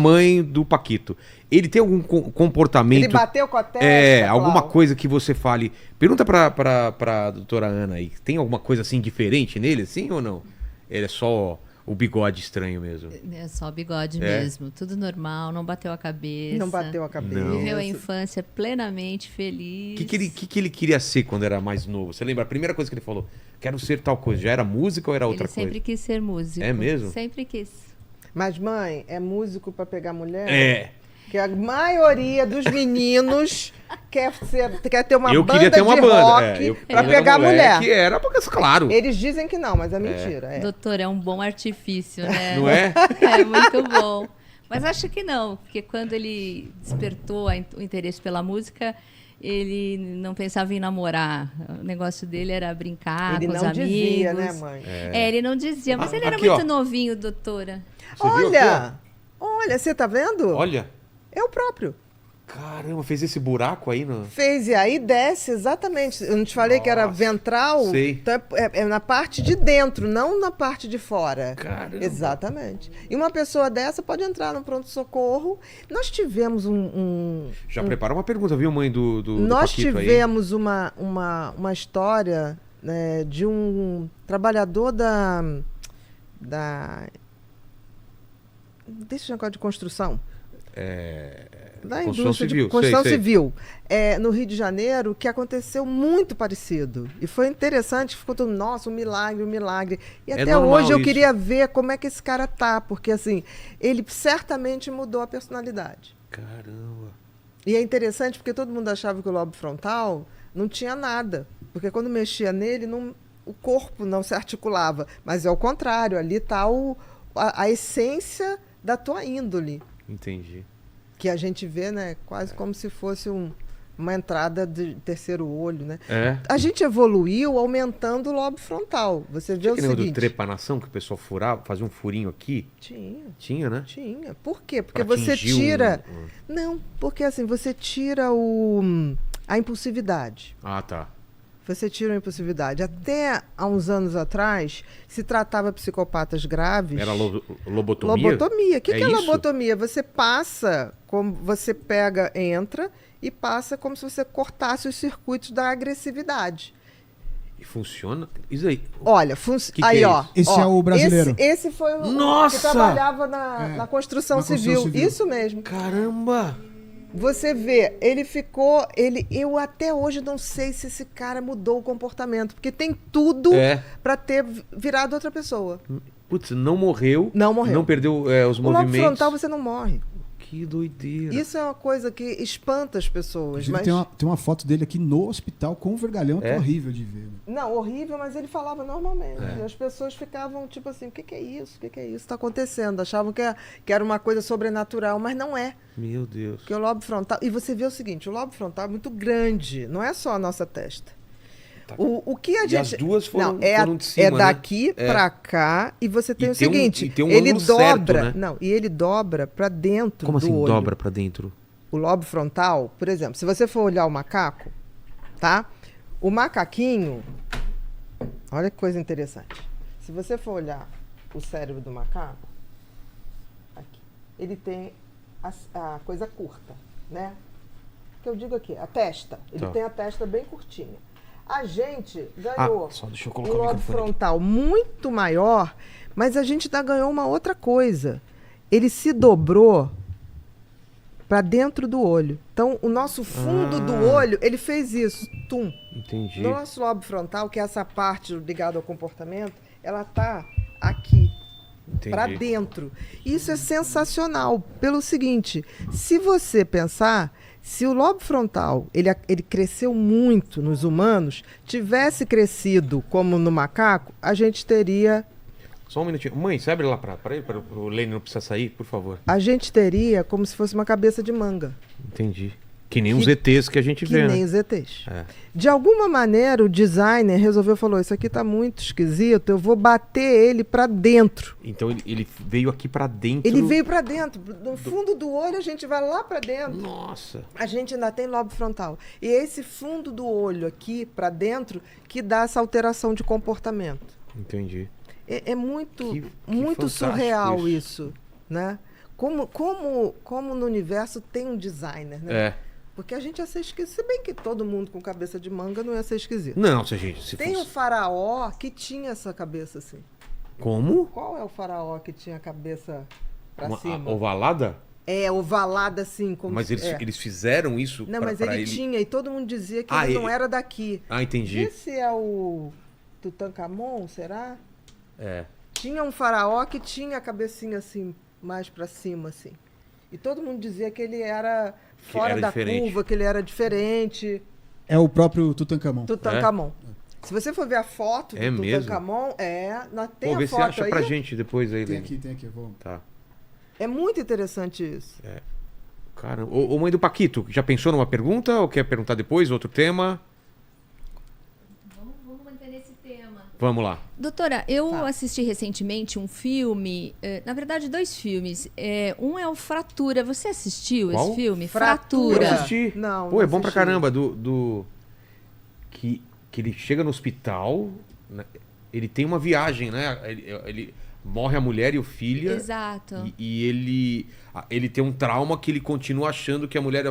mãe do Paquito. Ele tem algum comportamento... Ele bateu com a testa, alguma coisa que você fale... Pergunta pra doutora Ana aí. Tem alguma coisa assim diferente nele, assim, ou não? Ele é só o bigode estranho mesmo? É só o bigode mesmo. Tudo normal, não bateu a cabeça. Não bateu a cabeça. Não. Viveu a infância plenamente feliz. O que ele queria ser quando era mais novo? Você lembra? A primeira coisa que ele falou, quero ser tal coisa. Já era música ou era outra coisa? Ele sempre quis ser músico. É mesmo? Sempre quis. Mas, mãe, é músico pra pegar mulher? É. Que a maioria dos meninos quer ter uma Eu banda queria ter uma de banda. rock pra pegar mulher. Que era, porque, claro. Eles dizem que não, mas é mentira. É. Doutor, é um bom artifício, né? Não é? É muito bom. Mas acho que não, porque quando ele despertou o interesse pela música, ele não pensava em namorar. O negócio dele era brincar Ele com os não amigos. dizia, né, mãe? Ele não dizia, mas ele era aqui, muito ó. novinho, doutora. Você viu aqui, Olha, você tá vendo? ó? Olha. É o próprio. Caramba, fez esse buraco aí no... Fez, e aí desce, exatamente. Eu não te falei que era ventral? Sei. Então é na parte de dentro, não na parte de fora. Caramba. Exatamente. E uma pessoa dessa pode entrar no pronto-socorro. Nós tivemos Já prepara uma pergunta, viu, mãe do Nós Paquito aí? tivemos uma história, né, de um trabalhador da... Deixa eu negócio de construção. Da Construção indústria civil, de construção sei. civil, no Rio de Janeiro, que aconteceu muito parecido. E foi interessante, ficou todo, nossa, um milagre, um milagre. E até normal hoje eu isso. queria ver como é que esse cara tá, porque assim, ele certamente mudou a personalidade. Caramba. E é interessante porque todo mundo achava que o lobo frontal não tinha nada, porque quando mexia nele, o corpo não se articulava. Mas é o contrário, ali está a essência da tua índole. Entendi. Que a gente vê, né, quase como se fosse uma entrada de terceiro olho, né? A gente evoluiu aumentando o lobo frontal. Você vê o Aquele negócio do seguinte... trepanação que o pessoal furava, fazia um furinho aqui? Tinha, né? Tinha. Por quê? Porque Pra você atingir tira... Não, porque assim, você tira a impulsividade. Ah, tá. Você tira a impulsividade. Até há uns anos atrás, se tratava psicopatas graves... Era lobotomia? Lobotomia. O que é isso? lobotomia? Você passa, como você pega, entra e passa como se você cortasse os circuitos da agressividade. E funciona? Isso aí. Olha, Que aí, é ó. isso? Esse é o brasileiro. Esse foi o Nossa! que trabalhava na construção na construção civil. civil. Isso mesmo. Caramba! Você vê, eu até hoje não sei se esse cara mudou o comportamento, porque tem tudo para ter virado outra pessoa. Putz, não morreu. Não morreu. Não perdeu os O lobo movimentos. frontal você não morre. Que doideira. Isso é uma coisa que espanta as pessoas. Inclusive, Mas... tem uma foto dele aqui no hospital com o vergalhão, que é É? horrível de ver. Né? Não, horrível, mas ele falava normalmente. E as pessoas ficavam tipo assim, o que é isso? O que é isso que está acontecendo? Achavam que era uma coisa sobrenatural, mas não é. Meu Deus. Porque o lobo frontal... E você vê o seguinte, o lobo frontal é muito grande, não é só a nossa testa. Tá. O que a E gente... as duas foram, não, foram de cima, é daqui né? para cá, e você tem E o tem seguinte, e tem um ele ângulo dobra... certo, né? Não, e ele dobra para dentro Como do assim olho. dobra pra dentro? O lobo frontal, por exemplo, se você for olhar o macaco, tá? O macaquinho, olha que coisa interessante. Se você for olhar o cérebro do macaco, aqui, ele tem a coisa curta, né? Que eu digo aqui, a testa. Ele Tá. tem a testa bem curtinha. A gente ganhou Só deixa eu um colocar o lobo microfone aqui. frontal muito maior, mas a gente ainda ganhou uma outra coisa. Ele se dobrou para dentro do olho. Então, o nosso fundo do olho, ele fez isso. Tum. Entendi. No nosso lobo frontal, que é essa parte ligada ao comportamento, ela tá aqui, Entendi. para dentro. Isso é sensacional, pelo seguinte, se você pensar, se o lobo frontal, ele cresceu muito nos humanos, tivesse crescido como no macaco, a gente teria... Só um minutinho. Mãe, você abre lá para ele, para o Lênin não precisar sair, por favor. A gente teria como se fosse uma cabeça de manga. Entendi. Que nem os ETs que a gente Que vê, nem né? os ETs. É. De alguma maneira, o designer falou, isso aqui tá muito esquisito, eu vou bater ele para dentro. Então ele veio aqui para dentro. Ele veio para dentro. No fundo do olho, a gente vai lá para dentro. Nossa. A gente ainda tem lobo frontal. E é esse fundo do olho aqui para dentro que dá essa alteração de comportamento. Entendi. É muito, Que muito fantástico surreal isso. isso, né? Como no universo tem um designer, né? É. Porque a gente ia ser esquisito. Se bem que todo mundo com cabeça de manga não ia ser esquisito. Não, se a gente. Se Tem um fosse... faraó que tinha essa cabeça assim. Como? Qual é o faraó que tinha a cabeça pra Uma cima? ovalada? É, ovalada assim. Como Mas eles, é. eles fizeram isso Não, pra, mas pra ele tinha, e todo mundo dizia que ele não era daqui. Ah, entendi. Esse é o Tutankhamon, será? É. Tinha um faraó que tinha a cabecinha assim, mais pra cima, assim. E todo mundo dizia que ele era fora era da diferente. curva, que ele era diferente. É o próprio Tutankhamon. Tutankhamon. Se você for ver a foto É do mesmo? Tutankhamon, tem Pô, a vê se foto acha aí. pra gente depois aí, Tem Lene. aqui, eu vou. Tá. É muito interessante isso. Caramba. Ô, mãe do Paquito, já pensou numa pergunta ou quer perguntar depois? Outro tema? Vamos manter nesse tema. Vamos lá. Doutora, eu Tá. assisti recentemente um filme, na verdade 2 filmes. Um é o Fratura. Você assistiu Qual? esse filme? Fratura. Eu assisti. Não, Pô, não é bom pra assisti. caramba. Que ele chega no hospital, né, ele tem uma viagem, né? Ele morre a mulher e o filho. Exato. Ele tem um trauma que ele continua achando que a mulher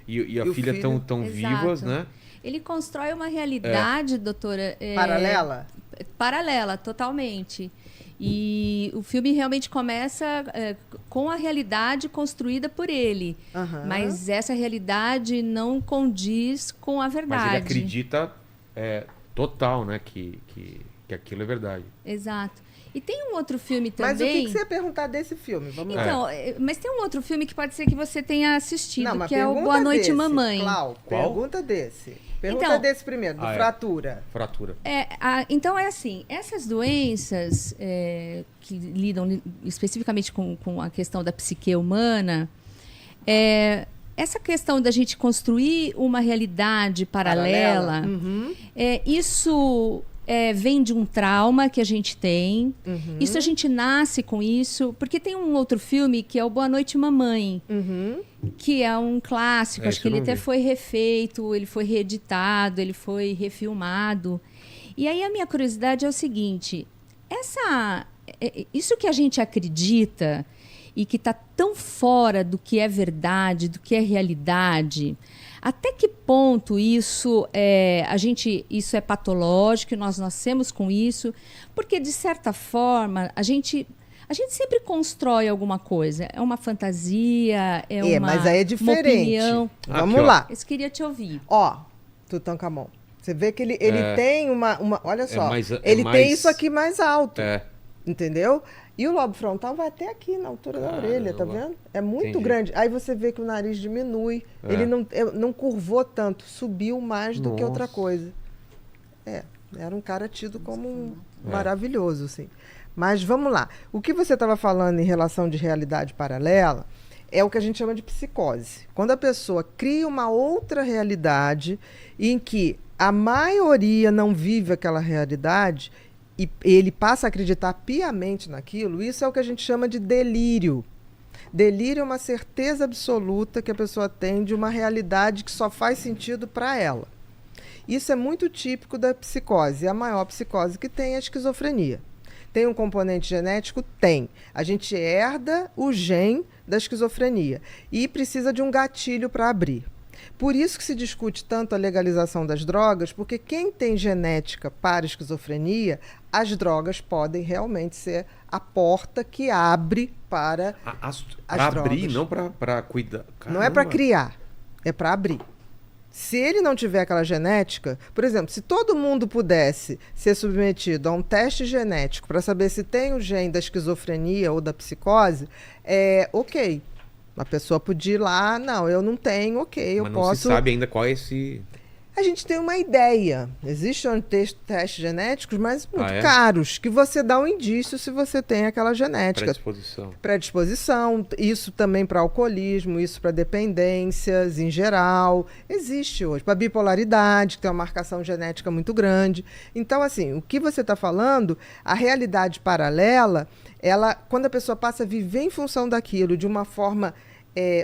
e a E o filha filho. estão Exato. vivas, né? Ele constrói uma realidade, doutora. Paralela? Paralela, totalmente. E o filme realmente começa com a realidade construída por ele. Aham. Mas essa realidade não condiz com a verdade. Mas ele acredita total, né? Que aquilo é verdade. Exato. E tem um outro filme Mas o também. que você ia perguntar desse filme? Vamos lá. Então, mas tem um outro filme que pode ser que você tenha assistido, Não, mas que é o pergunta Boa Noite, desse. Mamãe. Qual? Pergunta desse. Pergunta Então- desse primeiro, do Ah, é. Fratura. Fratura. Então é assim, essas doenças que lidam especificamente com a questão da psique humana, essa questão da gente construir uma realidade paralela, Uhum. isso vem de um trauma que a gente tem. Uhum. Isso a gente nasce com isso, porque tem um outro filme que é o Boa Noite, Mamãe, Uhum. que é um clássico, acho esse que eu ele não até vi. foi refeito, ele foi reeditado, ele foi refilmado. E aí a minha curiosidade é o seguinte, isso que a gente acredita e que está tão fora do que é verdade, do que é realidade, até que ponto isso é patológico, nós nascemos com isso, porque de certa forma a gente sempre constrói alguma coisa. É uma fantasia, uma mas aí é uma diferente. opinião. Vamos Aqui, ó. lá. Eu queria te ouvir. Ó, Tutankhamon. Você vê que ele tem uma... Olha só. mais- ele mais- tem isso aqui mais alto. É. Entendeu? E o lobo frontal vai até aqui, na altura da orelha, tá vendo? É muito Entendi. grande. Aí você vê que o nariz diminui. Ele não curvou tanto, subiu mais do que outra Nossa. coisa. Era um cara tido como maravilhoso, assim. Mas vamos lá. O que você estava falando em relação de realidade paralela é o que a gente chama de psicose. Quando a pessoa cria uma outra realidade em que a maioria não vive aquela realidade e ele passa a acreditar piamente naquilo, isso é o que a gente chama de delírio. Delírio é uma certeza absoluta que a pessoa tem de uma realidade que só faz sentido para ela. Isso é muito típico da psicose. A maior psicose que tem é a esquizofrenia. Tem um componente genético? Tem. A gente herda o gene da esquizofrenia e precisa de um gatilho para abrir. Por isso que se discute tanto a legalização das drogas, porque quem tem genética para esquizofrenia, as drogas podem realmente ser a porta que abre para Pra abrir, drogas. não pra cuidar. Não é para Caramba. criar, é para abrir. Se ele não tiver aquela genética, por exemplo, se todo mundo pudesse ser submetido a um teste genético para saber se tem o gene da esquizofrenia ou da psicose, ok. A pessoa podia ir lá, não, eu não tenho, ok, eu Mas não posso. se sabe ainda qual é esse... A gente tem uma ideia. Existem testes genéticos, mas muito é? caros, que você dá um indício se você tem aquela genética. Predisposição. Predisposição, isso também para alcoolismo, isso para dependências em geral. Existe hoje. Para bipolaridade, que tem uma marcação genética muito grande. Então, assim, o que você está falando, a realidade paralela, ela, quando a pessoa passa a viver em função daquilo de uma forma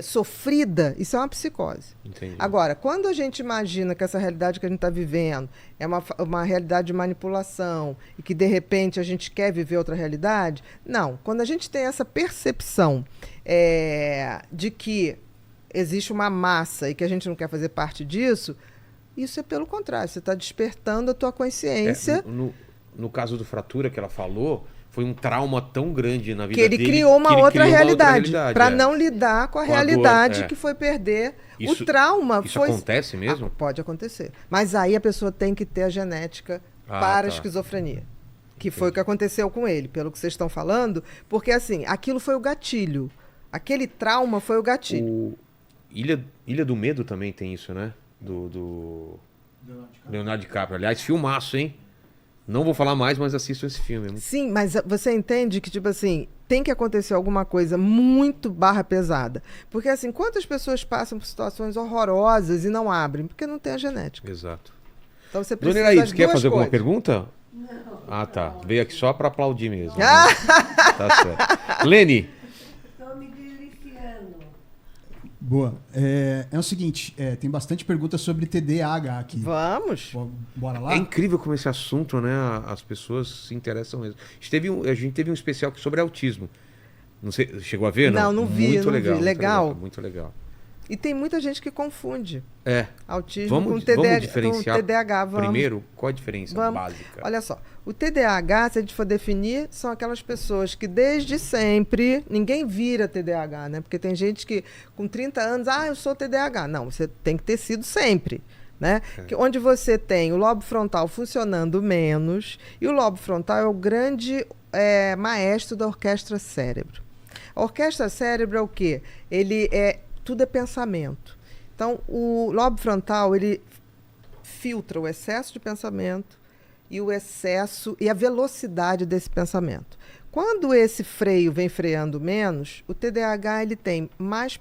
sofrida, isso é uma psicose. Entendi. Agora, quando a gente imagina que essa realidade que a gente está vivendo é uma realidade de manipulação e que, de repente, a gente quer viver outra realidade, não. Quando a gente tem essa percepção de que existe uma massa e que a gente não quer fazer parte disso, isso é pelo contrário. Você está despertando a tua consciência. No caso do Fratura que ela falou, foi um trauma tão grande na vida Que ele dele criou uma outra realidade para é. não lidar com a Com a realidade dor, que foi perder. Isso- o trauma Isso foi... acontece mesmo? Pode acontecer. Mas aí a pessoa tem que ter a genética para a tá. esquizofrenia. Que foi o que aconteceu com ele, pelo que vocês estão falando. Porque, assim, aquilo foi o gatilho. Aquele trauma foi o gatilho. O Ilha do Medo também tem isso, né? Do Leonardo DiCaprio. Aliás, filmaço, hein? Não vou falar mais, mas assistam esse filme. Sim, mas você entende que, tipo assim, tem que acontecer alguma coisa muito pesada. Porque, assim, quantas pessoas passam por situações horrorosas e não abrem? Porque não tem a genética. Exato. Então você Dona precisa Iraí, das você quer duas fazer alguma coisas. pergunta? Não. Ah, tá. Veio aqui só pra aplaudir mesmo. Né? Tá certo. Lene, Estou me deliciando. Boa. É o seguinte, tem bastante perguntas sobre TDAH aqui. Vamos. Bora lá? é incrível como esse assunto, né? As pessoas se interessam mesmo. A gente teve um especial sobre autismo. Não sei, chegou a ver? Não vi, Muito não legal, vi. muito Legal. Muito legal. E tem muita gente que confunde autismo Vamos com TDAH. diferenciar Com TDAH, vamos. primeiro, qual a diferença Vamos. básica? Olha só, o TDAH, se a gente for definir, são aquelas pessoas que desde sempre, ninguém vira TDAH, né? Porque tem gente que com 30 anos, eu sou TDAH. Não, você tem que ter sido sempre, né? Onde você tem o lobo frontal funcionando menos, e o lobo frontal é o grande maestro da orquestra cérebro. A orquestra cérebro é o quê? Tudo é pensamento. Então, o lobo frontal, ele filtra o excesso de pensamento e o excesso e a velocidade desse pensamento. Quando esse freio vem freando menos, o TDAH ele tem mais